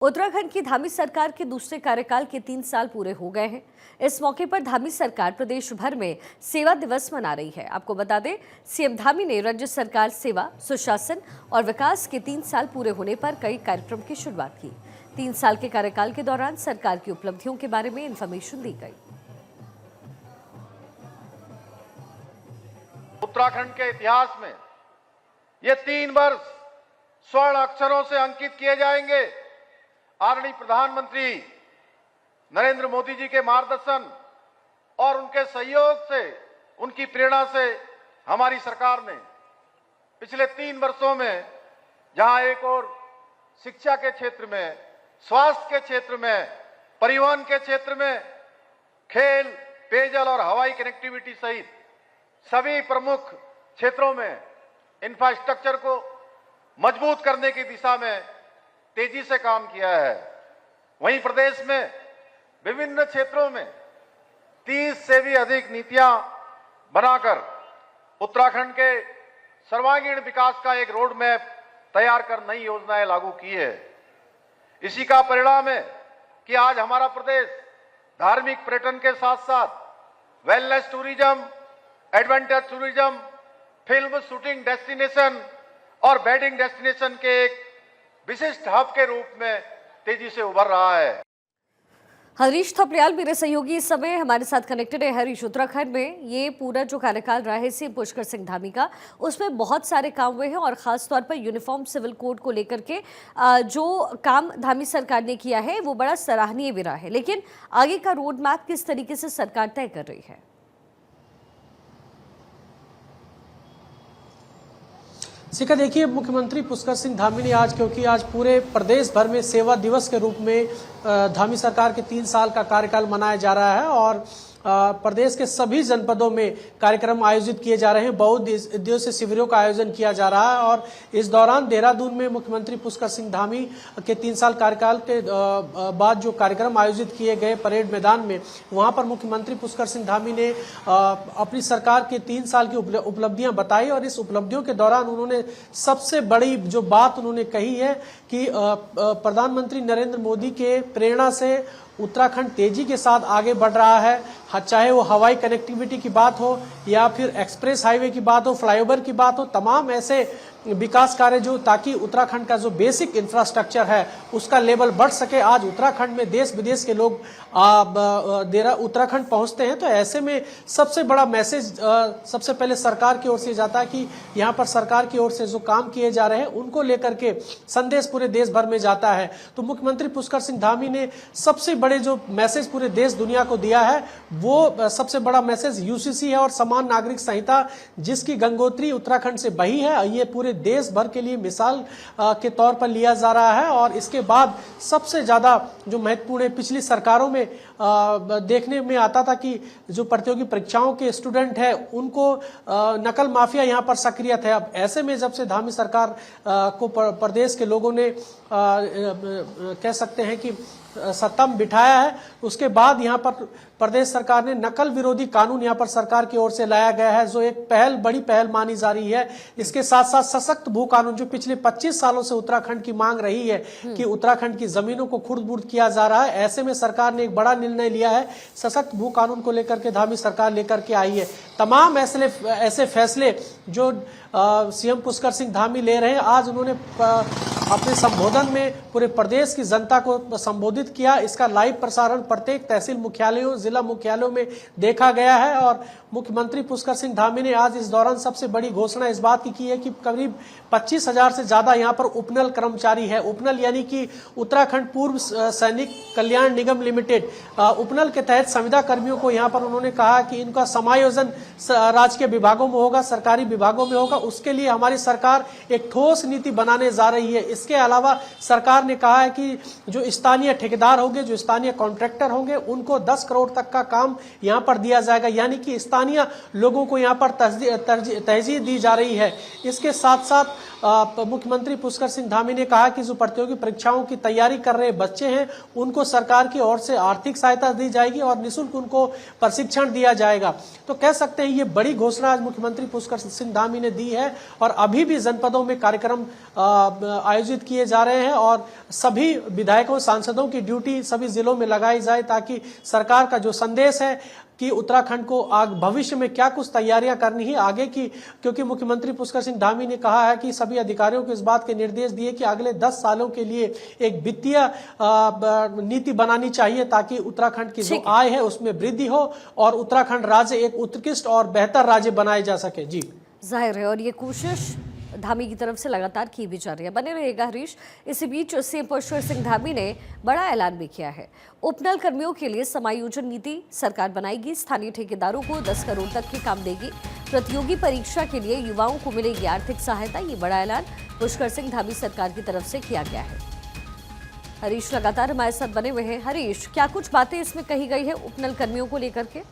उत्तराखंड की धामी सरकार के दूसरे कार्यकाल के 3 साल पूरे हो गए हैं। इस मौके पर धामी सरकार प्रदेश भर में सेवा दिवस मना रही है। आपको बता दें, सीएम धामी ने राज्य सरकार सेवा, सुशासन और विकास के 3 साल पूरे होने पर कई कार्यक्रम की शुरुआत की। 3 साल के कार्यकाल के दौरान सरकार की उपलब्धियों के बारे में इंफॉर्मेशन दी गई। उत्तराखंड के इतिहास में ये 3 वर्ष स्वर्ण अक्षरों से अंकित किए जाएंगे। आदरणीय प्रधानमंत्री नरेंद्र मोदी जी के मार्गदर्शन और उनके सहयोग से, उनकी प्रेरणा से हमारी सरकार ने पिछले 3 वर्षों में जहां एक और शिक्षा के क्षेत्र में, स्वास्थ्य के क्षेत्र में, परिवहन के क्षेत्र में, खेल, पेयजल और हवाई कनेक्टिविटी सहित सभी प्रमुख क्षेत्रों में इंफ्रास्ट्रक्चर को मजबूत करने की दिशा में तेजी से काम किया है, वहीं प्रदेश में विभिन्न क्षेत्रों में 30 से भी अधिक नीतियां बनाकर उत्तराखंड के सर्वांगीण विकास का एक रोड मैप तैयार कर नई योजनाएं लागू की है। इसी का परिणाम है कि आज हमारा प्रदेश धार्मिक पर्यटन के साथ साथ wellness tourism, adventure tourism, film shooting destination और वेडिंग डेस्टिनेशन के एक विशिष्ट हब के रूप में तेजी से उभर रहा है। हरीश थपलियाल मेरे सहयोगी इस समय हमारे साथ कनेक्टेड है। हरीश, उत्तराखंड में ये पूरा जो कार्यकाल रहा है सीएम पुष्कर सिंह धामी का, उसमें बहुत सारे काम हुए हैं और खास तौर पर यूनिफॉर्म सिविल कोड को लेकर के जो काम धामी सरकार ने किया है वो बड़ा सराहनीय भी रहा है। लेकिन आगे का रोड मैप किस तरीके से सरकार तय कर रही है? सिका, देखिए, मुख्यमंत्री पुष्कर सिंह धामी ने आज, क्योंकि आज पूरे प्रदेश भर में सेवा दिवस के रूप में धामी सरकार के 3 साल का कार्यकाल मनाया जा रहा है और प्रदेश के सभी जनपदों में कार्यक्रम आयोजित किए जा रहे हैं। बहुत दिवसीय शिविरों का आयोजन किया जा रहा है और इस दौरान देहरादून में मुख्यमंत्री पुष्कर सिंह धामी के 3 साल कार्यकाल के बाद जो कार्यक्रम आयोजित किए गए परेड मैदान में, वहां पर मुख्यमंत्री पुष्कर सिंह धामी ने अपनी सरकार के 3 साल की उपलब्धियां बताई और इस उपलब्धियों के दौरान उन्होंने सबसे बड़ी जो बात उन्होंने कही है कि प्रधानमंत्री नरेंद्र मोदी के प्रेरणा से उत्तराखंड तेजी के साथ आगे बढ़ रहा है। चाहे वो हवाई कनेक्टिविटी की बात हो या फिर एक्सप्रेस हाईवे की बात हो, फ्लाईओवर की बात हो, तमाम ऐसे विकास कार्य जो ताकि उत्तराखंड का जो बेसिक इंफ्रास्ट्रक्चर है उसका लेवल बढ़ सके। आज उत्तराखंड में देश विदेश के लोग उत्तराखंड पहुंचते हैं, तो ऐसे में सबसे बड़ा मैसेज सबसे पहले सरकार की ओर से जाता है कि यहाँ पर सरकार की ओर से जो काम किए जा रहे हैं उनको लेकर के संदेश पूरे देश भर में जाता है। तो मुख्यमंत्री पुष्कर सिंह धामी ने सबसे बड़े जो मैसेज पूरे देश दुनिया को दिया है वो सबसे बड़ा मैसेज यूसीसी है और समान नागरिक संहिता जिसकी गंगोत्री उत्तराखंड से बही है, ये पूरे देश भर के लिए मिसाल के तौर पर लिया जा रहा है। और इसके बाद सबसे ज्यादा जो महत्वपूर्ण है, पिछली सरकारों में देखने में आता था कि जो प्रतियोगी परीक्षाओं के स्टूडेंट हैं उनको नकल माफिया यहाँ पर सक्रिय थे। अब ऐसे में जब से धामी सरकार को प्रदेश के लोगों ने कह सकते हैं कि सत्ता में बिठाया है, उसके बाद यहाँ पर प्रदेश सरकार ने नकल विरोधी कानून यहाँ पर सरकार की ओर से लाया गया है, जो एक बड़ी पहल मानी जा रही है। इसके साथ साथ सशक्त भू कानून, जो पिछले 25 सालों से उत्तराखंड की मांग रही है कि उत्तराखंड की जमीनों को खुर्द-बुर्द किया जा रहा है, ऐसे में सरकार ने एक बड़ा निर्णय लिया है। सशक्त भू कानून को लेकर के धामी सरकार लेकर के आई है। तमाम ऐसे फैसले जो सीएम पुष्कर सिंह धामी ले रहे हैं, आज उन्होंने अपने संबोधन में पूरे प्रदेश की जनता को संबोधित किया। इसका लाइव प्रसारण प्रत्येक तहसील मुख्यालयों, जिला मुख्यालयों में देखा गया है और मुख्यमंत्री पुष्कर सिंह धामी ने आज इस दौरान सबसे बड़ी घोषणा इस बात की है कि करीब 25,000 से ज्यादा यहाँ पर उपनल कर्मचारी है। उपनल यानी कि उत्तराखंड पूर्व सैनिक कल्याण निगम लिमिटेड, उपनल के तहत संविदा कर्मियों को यहाँ पर उन्होंने कहा कि इनका समायोजन राजकीय विभागों में होगा, सरकारी विभागों में होगा। उसके लिए हमारी सरकार एक ठोस नीति बनाने जा रही है। इसके अलावा सरकार ने कहा है कि जो स्थानीय ठेकेदार होंगे, जो स्थानीय कॉन्ट्रैक्टर होंगे, उनको 10 करोड़ तक तक का काम यहाँ पर दिया जाएगा, यानी कि स्थानीय लोगों को यहाँ पर तरजीह दी जा रही है। इसके साथ साथ मुख्यमंत्री पुष्कर सिंह धामी ने कहा कि जो प्रतियोगी परीक्षाओं की तैयारी कर रहे बच्चे हैं उनको सरकार की ओर से आर्थिक सहायता दी जाएगी और निःशुल्क उनको प्रशिक्षण दिया जाएगा। तो कह सकते हैं ये बड़ी घोषणा आज मुख्यमंत्री पुष्कर सिंह धामी ने दी है और अभी भी जनपदों में कार्यक्रम आयोजित किए जा रहे हैं और सभी विधायकों सांसदों की ड्यूटी सभी जिलों में लगाई जाए ताकि सरकार का जो संदेश है कि उत्तराखंड को भविष्य में क्या कुछ तैयारियां करनी है आगे की, क्योंकि मुख्यमंत्री पुष्कर सिंह धामी ने कहा है कि सभी अधिकारियों को इस बात के निर्देश दिए कि अगले 10 सालों के लिए एक वित्तीय नीति बनानी चाहिए ताकि उत्तराखंड की जो आय है उसमें वृद्धि हो और उत्तराखंड राज्य एक उत्कृष्ट और बेहतर राज्य बनाया जा सके। जी जाहिर है, और ये कोशिश धामी की तरफ से लगातार की भी जा रही है। बने रहेगा हरीश। इसी बीच सीएम पुष्कर सिंह धामी ने बड़ा ऐलान भी किया है। उपनल कर्मियों के लिए समायोजन नीति सरकार बनाएगी, स्थानीय ठेकेदारों को 10 करोड़ तक के काम देगी, प्रतियोगी परीक्षा के लिए युवाओं को मिलेगी आर्थिक सहायता। ये बड़ा ऐलान पुष्कर सिंह धामी सरकार की तरफ से किया गया है। हरीश लगातार हमारे साथ बने हुए हैं। हरीश, क्या कुछ बातें इसमें कही गई है उपनल कर्मियों को लेकर के?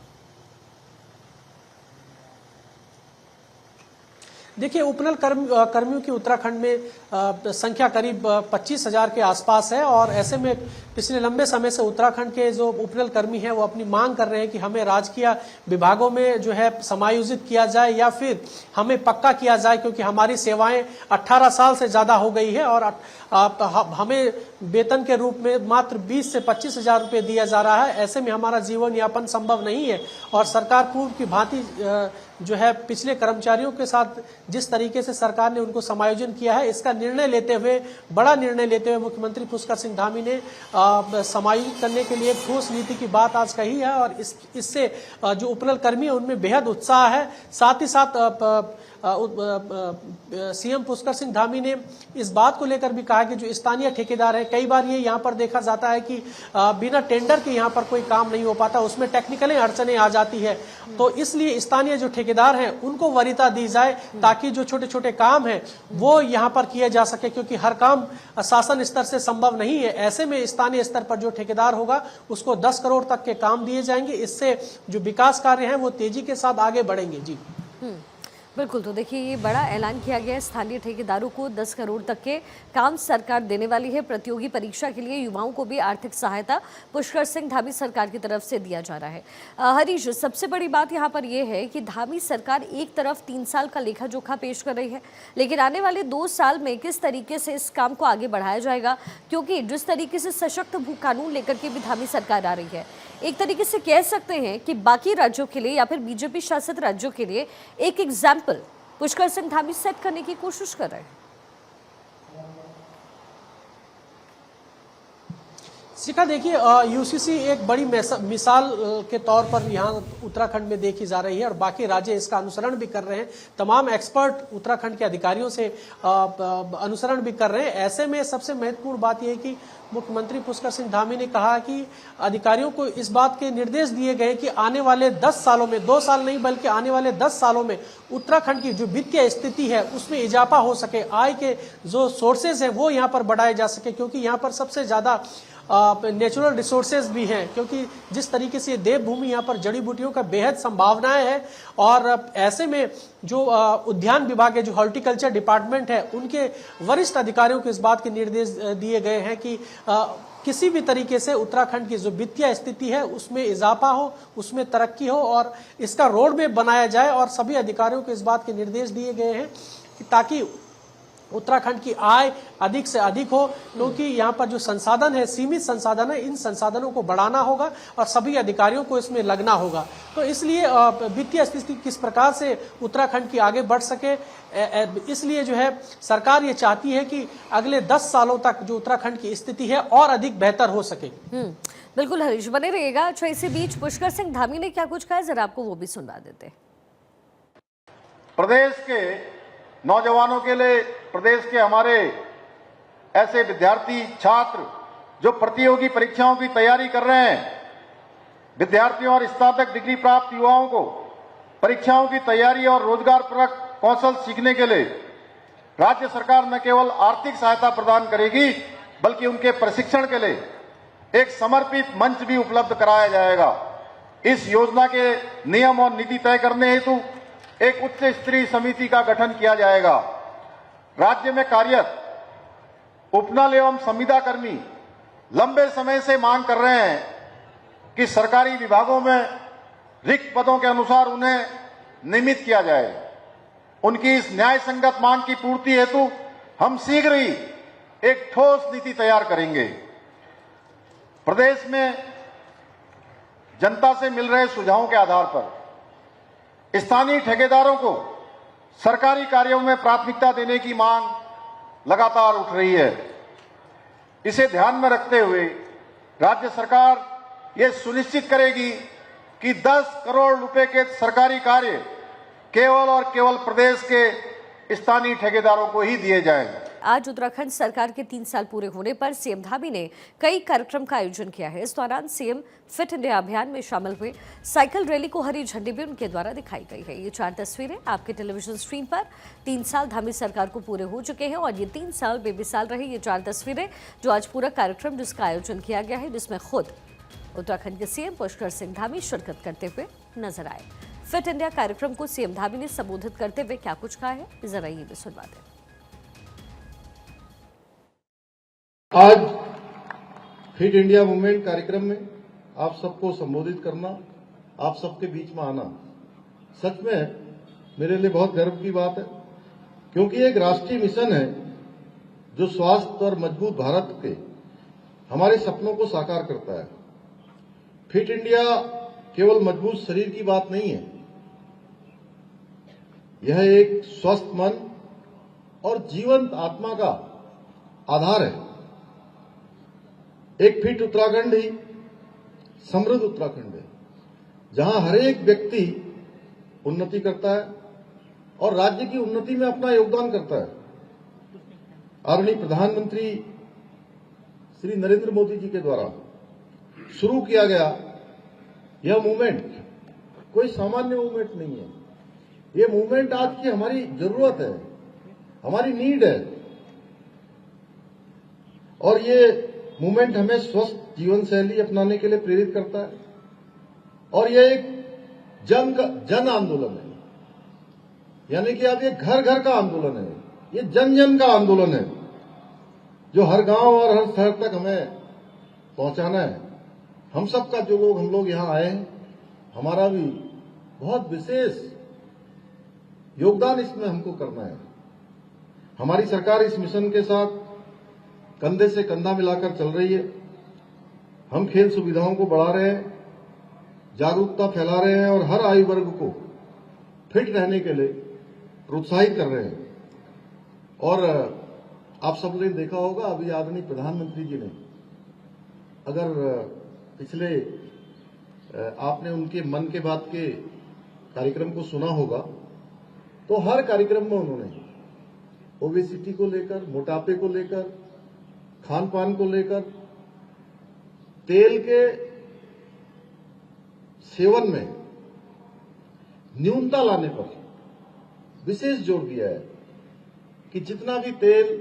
देखिए, उपनल कर्मियों की उत्तराखंड में संख्या करीब 25,000 के आसपास है और ऐसे में पिछले लंबे समय से उत्तराखंड के जो उपनल कर्मी हैं वो अपनी मांग कर रहे हैं कि हमें राजकीय विभागों में जो है समायोजित किया जाए या फिर हमें पक्का किया जाए, क्योंकि हमारी सेवाएं 18 साल से ज़्यादा हो गई है और हमें वेतन के रूप में मात्र 20 से 25,000 रुपये दिया जा रहा है। ऐसे में हमारा जीवन यापन संभव नहीं है और सरकार पूर्व की भांति जो है पिछले कर्मचारियों के साथ जिस तरीके से सरकार ने उनको समायोजन किया है, इसका निर्णय लेते हुए, बड़ा निर्णय लेते हुए मुख्यमंत्री पुष्कर सिंह धामी ने समायोजित करने के लिए ठोस नीति की बात आज कही है और इससे जो उपनल कर्मी है उनमें बेहद उत्साह है। साथ ही साथ सीएम पुष्कर सिंह धामी ने इस बात को लेकर भी कहा कि जो स्थानीय ठेकेदार है, कई बार ये यहाँ पर देखा जाता है कि बिना टेंडर के यहाँ पर कोई काम नहीं हो पाता, उसमें टेक्निकली अड़चनें आ जाती है। तो इसलिए स्थानीय जो ठेकेदार हैं उनको वरीयता दी जाए ताकि जो छोटे छोटे काम हैं वो यहाँ पर किए जा सके, क्योंकि हर काम शासन स्तर से संभव नहीं है। ऐसे में स्थानीय स्तर पर जो ठेकेदार होगा उसको 10 करोड़ तक के काम दिए जाएंगे। इससे जो विकास कार्य हैं वो तेजी के साथ आगे बढ़ेंगे। जी बिल्कुल। तो देखिए, ये बड़ा ऐलान किया गया है, स्थानीय ठेकेदारों को 10 करोड़ तक के काम सरकार देने वाली है। प्रतियोगी परीक्षा के लिए युवाओं को भी आर्थिक सहायता पुष्कर सिंह धामी सरकार की तरफ से दिया जा रहा है। हरीश, सबसे बड़ी बात यहाँ पर यह है कि धामी सरकार एक तरफ 3 साल का लेखा जोखा पेश कर रही है, लेकिन आने वाले 2 साल में किस तरीके से इस काम को आगे बढ़ाया जाएगा, क्योंकि जिस तरीके से सशक्त भू कानून लेकर के भी धामी सरकार आ रही है, एक तरीके से कह सकते हैं कि बाकी राज्यों के लिए या फिर बीजेपी शासित राज्यों के लिए एक एग्जाम्पल पुष्कर सिंह धामी सेट करने की कोशिश कर रहे हैं। शिखा, देखिए, यूसीसी एक बड़ी मिसाल के तौर पर यहाँ उत्तराखंड में देखी जा रही है और बाकी राज्य इसका अनुसरण भी कर रहे हैं। तमाम एक्सपर्ट उत्तराखंड के अधिकारियों से अनुसरण भी कर रहे हैं। ऐसे में सबसे महत्वपूर्ण बात यह है कि मुख्यमंत्री पुष्कर सिंह धामी ने कहा कि अधिकारियों को इस बात के निर्देश दिए गए कि आने वाले 10 सालों में, 2 साल नहीं बल्कि आने वाले 10 सालों में उत्तराखंड की जो वित्तीय स्थिति है उसमें इजाफा हो सके, आय के जो सोर्सेज हैं वो यहाँ पर बढ़ाए जा सके, क्योंकि यहाँ पर सबसे ज्यादा नेचुरल रिसोर्सेज भी हैं, क्योंकि जिस तरीके से देवभूमि यहाँ पर जड़ी बूटियों का बेहद संभावनाएं हैं और ऐसे में जो उद्यान विभाग है, जो हॉर्टिकल्चर डिपार्टमेंट है, उनके वरिष्ठ अधिकारियों को इस बात के निर्देश दिए गए हैं कि किसी भी तरीके से उत्तराखंड की जो वित्तीय स्थिति है उसमें इजाफा हो, उसमें तरक्की हो और इसका रोड मैप बनाया जाए और सभी अधिकारियों को इस बात के निर्देश दिए गए हैं कि ताकि उत्तराखंड की आय अधिक से अधिक हो, क्योंकि यहाँ पर जो संसाधन है, सीमित संसाधन है, इन संसाधनों को बढ़ाना होगा और सभी अधिकारियों को इसमें लगना होगा। तो इसलिए वित्तीय स्थिति किस प्रकार से उत्तराखंड की आगे बढ़ सके, इसलिए जो है सरकार ये चाहती है कि अगले 10 सालों तक जो उत्तराखंड की स्थिति है और अधिक बेहतर हो सके। बिल्कुल हरीश, बने रहिएगा। अच्छा, इसी बीच पुष्कर सिंह धामी ने क्या कुछ कहा, जरा आपको वो भी सुनवा देते हैं। प्रदेश के नौजवानों के लिए, प्रदेश के हमारे ऐसे विद्यार्थी छात्र जो प्रतियोगी परीक्षाओं की तैयारी कर रहे हैं, विद्यार्थियों और स्नातक डिग्री प्राप्त युवाओं को परीक्षाओं की तैयारी और रोजगारपरक कौशल सीखने के लिए राज्य सरकार न केवल आर्थिक सहायता प्रदान करेगी बल्कि उनके प्रशिक्षण के लिए एक समर्पित मंच भी उपलब्ध कराया जाएगा। इस योजना के नियम और नीति तय करने हेतु एक उच्च स्तरीय समिति का गठन किया जाएगा। राज्य में कार्यरत उपनल एवं संविदा कर्मी लंबे समय से मांग कर रहे हैं कि सरकारी विभागों में रिक्त पदों के अनुसार उन्हें नियमित किया जाए। उनकी इस न्याय संगत मांग की पूर्ति हेतु हम शीघ्र ही एक ठोस नीति तैयार करेंगे। प्रदेश में जनता से मिल रहे सुझावों के आधार पर स्थानीय ठेकेदारों को सरकारी कार्यों में प्राथमिकता देने की मांग लगातार उठ रही है। इसे ध्यान में रखते हुए राज्य सरकार ये सुनिश्चित करेगी कि 10 करोड़ रुपए के सरकारी कार्य केवल और केवल प्रदेश के स्थानीय ठेकेदारों को ही दिए जाएं। आज उत्तराखंड सरकार के 3 साल पूरे होने पर सीएम धामी ने कई कार्यक्रम का आयोजन किया है। इस दौरान सीएम फिट इंडिया अभियान में शामिल हुए। साइकिल रैली को हरी झंडी भी उनके द्वारा दिखाई गई है। ये 4 तस्वीरें आपके टेलीविजन स्क्रीन पर 3 साल धामी सरकार को पूरे हो चुके हैं और ये 3 साल बेमिसाल रहे ये 4 तस्वीरें जो आज पूरा कार्यक्रम जिसका आयोजन किया गया है, जिसमें खुद उत्तराखंड के सीएम पुष्कर सिंह धामी शिरकत करते हुए नजर आए। फिट इंडिया कार्यक्रम को सीएम धामी ने संबोधित करते हुए क्या कुछ कहा है, जरा ये भी सुनवाते हैं। आज फिट इंडिया मूवमेंट कार्यक्रम में आप सबको संबोधित करना, आप सबके बीच में आना सच में मेरे लिए बहुत गर्व की बात है, क्योंकि एक राष्ट्रीय मिशन है जो स्वास्थ्य और मजबूत भारत के हमारे सपनों को साकार करता है। फिट इंडिया केवल मजबूत शरीर की बात नहीं है, यह एक स्वस्थ मन और जीवंत आत्मा का आधार है। एक फिट उत्तराखंड ही समृद्ध उत्तराखंड है, जहां हर एक व्यक्ति उन्नति करता है और राज्य की उन्नति में अपना योगदान करता है। आदरणीय प्रधानमंत्री श्री नरेंद्र मोदी जी के द्वारा शुरू किया गया यह मूवमेंट कोई सामान्य मूवमेंट नहीं है। यह मूवमेंट आज की हमारी जरूरत है, हमारी नीड है, और ये मूवमेंट हमें स्वस्थ जीवन शैली अपनाने के लिए प्रेरित करता है और यह एक जन आंदोलन है, यानी कि अब ये घर घर का आंदोलन है, ये जन जन का आंदोलन है जो हर गांव और हर शहर तक हमें पहुंचाना है। हम लोग यहां आए हैं, हमारा भी बहुत विशेष योगदान इसमें हमको करना है। हमारी सरकार इस मिशन के साथ कंधे से कंधा मिलाकर चल रही है। हम खेल सुविधाओं को बढ़ा रहे हैं, जागरूकता फैला रहे हैं और हर आयु वर्ग को फिट रहने के लिए प्रोत्साहित कर रहे हैं। और आप सब ने देखा होगा, अभी आदरणीय प्रधानमंत्री जी ने, अगर पिछले आपने उनके मन के बात के कार्यक्रम को सुना होगा, तो हर कार्यक्रम में उन्होंने ओबेसिटी को लेकर, मोटापे को लेकर, खान पान को लेकर, तेल के सेवन में न्यूनता लाने पर विशेष जोर दिया है कि जितना भी तेल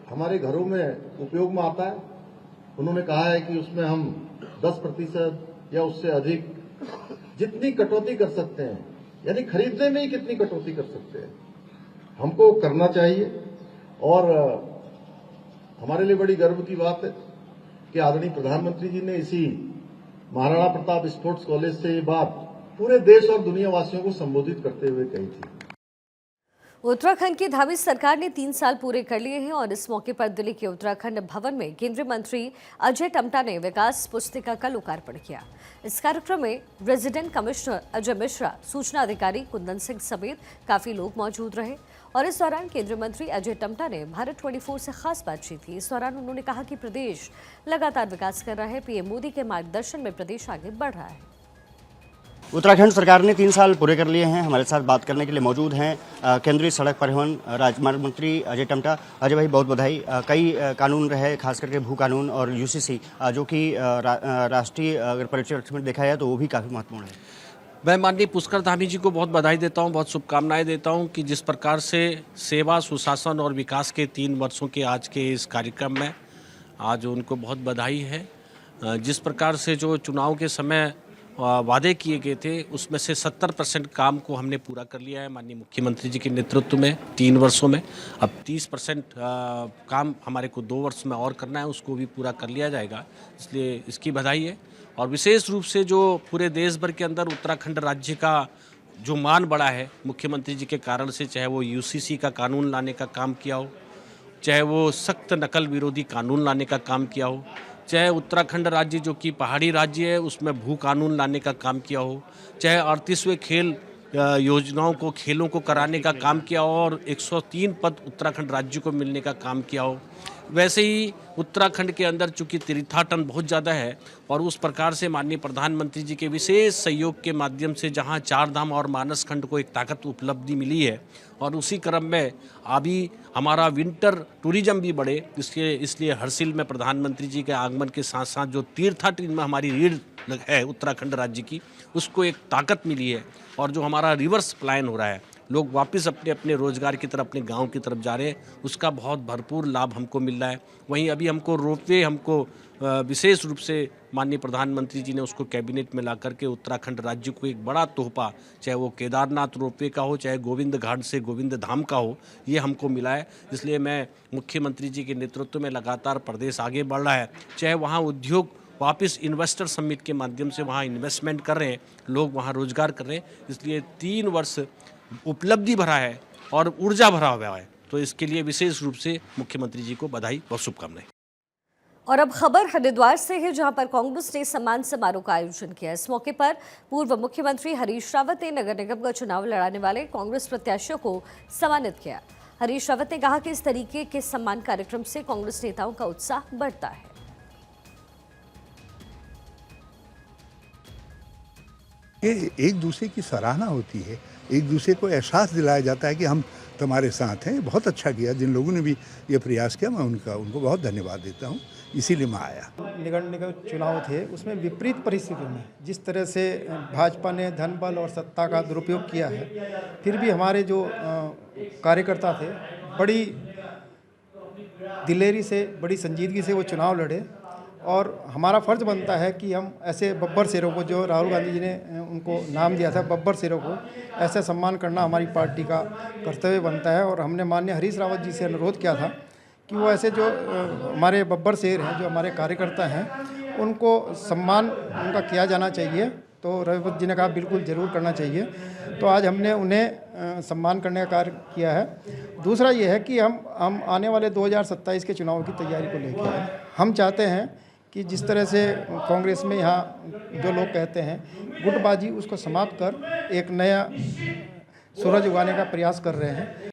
हमारे घरों में उपयोग में आता है, उन्होंने कहा है कि उसमें हम 10% या उससे अधिक जितनी कटौती कर सकते हैं, यानी खरीदने में ही कितनी कटौती कर सकते हैं, हमको करना चाहिए। और हमारे लिए बड़ी गर्व की बात है कि आदरणीय प्रधानमंत्री जी ने इसी महाराणा प्रताप स्पोर्ट्स कॉलेज से ये बात पूरे देश और दुनिया वासियों को संबोधित करते हुए कही थी। उत्तराखंड की धामी सरकार ने 3 साल पूरे कर लिए हैं और इस मौके पर दिल्ली के उत्तराखंड भवन में केंद्रीय मंत्री अजय टम्टा ने विकास पुस्तिका का लोकार्पण किया। इस कार्यक्रम में रेजिडेंट कमिश्नर अजय मिश्रा, सूचना अधिकारी कुंदन सिंह समेत काफी लोग मौजूद रहे और इस दौरान केंद्रीय मंत्री अजय टम्टा ने भारत 24 से खास बातचीत की। इस दौरान उन्होंने कहा कि प्रदेश लगातार विकास कर रहा है, पीएम मोदी के मार्गदर्शन में प्रदेश आगे बढ़ रहा है। उत्तराखंड सरकार ने 3 साल पूरे कर लिए हैं। हमारे साथ बात करने के लिए मौजूद हैं केंद्रीय सड़क परिवहन राजमार्ग मंत्री अजय टम्टा। अजय भाई, बहुत बधाई। कई कानून रहे, खास करके भू कानून और यूसीसी, जो कि राष्ट्रीय अगर परिप्रेक्ष्य में देखा जाए तो वो भी काफ़ी महत्वपूर्ण है। मैं माननीय पुष्कर धामी जी को बहुत बधाई देता हूं, बहुत शुभकामनाएं देता हूं कि जिस प्रकार से सेवा, सुशासन और विकास के 3 वर्षों के आज के इस कार्यक्रम में आज उनको बहुत बधाई है। जिस प्रकार से जो चुनाव के समय वादे किए गए थे उसमें से 70% काम को हमने पूरा कर लिया है माननीय मुख्यमंत्री जी के नेतृत्व में 3 वर्षों में। अब 30% काम हमारे को 2 वर्ष में और करना है, उसको भी पूरा कर लिया जाएगा, इसलिए इसकी बधाई है। और विशेष रूप से जो पूरे देश भर के अंदर उत्तराखंड राज्य का जो मान बढ़ा है मुख्यमंत्री जी के कारण से, चाहे वो यूसीसी का कानून लाने का काम किया हो, चाहे वो सख्त नकल विरोधी कानून लाने का काम किया हो, चाहे उत्तराखंड राज्य जो कि पहाड़ी राज्य है उसमें भू कानून लाने का काम किया हो, चाहे 38वें खेल योजनाओं को खेलों को कराने का काम किया हो और 103 पद उत्तराखंड राज्य को मिलने का काम किया हो। वैसे ही उत्तराखंड के अंदर चूंकि तीर्थाटन बहुत ज़्यादा है और उस प्रकार से माननीय प्रधानमंत्री जी के विशेष सहयोग के माध्यम से जहां 4 धाम और मानस खंड को एक ताकत उपलब्धि मिली है और उसी क्रम में अभी हमारा विंटर टूरिज्म भी बढ़े, इसलिए हरसिल में प्रधानमंत्री जी के आगमन के साथ साथ जो तीर्थाटन में हमारी रीढ़ है उत्तराखंड राज्य की, उसको एक ताकत मिली है। और जो हमारा रिवर्स प्लान हो रहा है, लोग वापस अपने अपने रोजगार की तरफ, अपने गांव की तरफ जा रहे हैं, उसका बहुत भरपूर लाभ हमको मिल रहा है। वहीं अभी हमको रोपवे विशेष रूप से माननीय प्रधानमंत्री जी ने उसको कैबिनेट में ला करके उत्तराखंड राज्य को एक बड़ा तोहफा, चाहे वो केदारनाथ रोपवे का हो, चाहे गोविंद घाट से गोविंद धाम का हो, ये हमको मिला है। इसलिए मैं मुख्यमंत्री जी के नेतृत्व में लगातार प्रदेश आगे बढ़ रहा है। चाहे वहाँ उद्योग वापस इन्वेस्टर समिट के माध्यम से वहाँ इन्वेस्टमेंट कर रहे हैं, लोग वहाँ रोजगार कर रहे हैं, इसलिए 3 वर्ष उपलब्धि भरा है और ऊर्जा भरा हुआ है। तो इसके लिए विशेष रूप से मुख्यमंत्री जी को बधाई और शुभकामनाएं। और अब खबर हरिद्वार से है, जहां पर कांग्रेस ने सम्मान समारोह का आयोजन किया। इस मौके पर पूर्व मुख्यमंत्री हरीश रावत ने नगर निगम का चुनाव लड़ाने वाले कांग्रेस प्रत्याशियों को सम्मानित किया। हरीश रावत ने कहा कि इस तरीके के सम्मान कार्यक्रम से कांग्रेस नेताओं का उत्साह बढ़ता है। ये एक दूसरे की सराहना होती है, एक दूसरे को एहसास दिलाया जाता है कि हम तुम्हारे साथ हैं। बहुत अच्छा किया जिन लोगों ने भी ये प्रयास किया, मैं उनको बहुत धन्यवाद देता हूँ, इसीलिए मैं आया। निगम चुनाव थे, उसमें विपरीत परिस्थितियों में जिस तरह से भाजपा ने धन बल और सत्ता का दुरुपयोग किया है, फिर भी हमारे जो कार्यकर्ता थे बड़ी दिलेरी से, बड़ी संजीदगी से वो चुनाव लड़े और हमारा फ़र्ज़ बनता है कि हम ऐसे बब्बर शेरों को, जो राहुल गांधी जी ने उनको नाम दिया था बब्बर शेरों को, ऐसा सम्मान करना हमारी पार्टी का कर्तव्य बनता है। और हमने माननीय हरीश रावत जी से अनुरोध किया था कि वो ऐसे जो हमारे बब्बर शेर हैं, जो हमारे कार्यकर्ता हैं, उनको सम्मान उनका किया जाना चाहिए। तो रावत जी ने कहा बिल्कुल ज़रूर करना चाहिए। तो आज हमने उन्हें सम्मान करने का कार्य किया है। दूसरा ये है कि हम आने वाले 2027 के चुनाव की तैयारी को लेकर हैं। हम चाहते हैं कि जिस तरह से कांग्रेस में यहाँ जो लोग कहते हैं गुटबाजी, उसको समाप्त कर एक नया सूरज उगाने का प्रयास कर रहे हैं।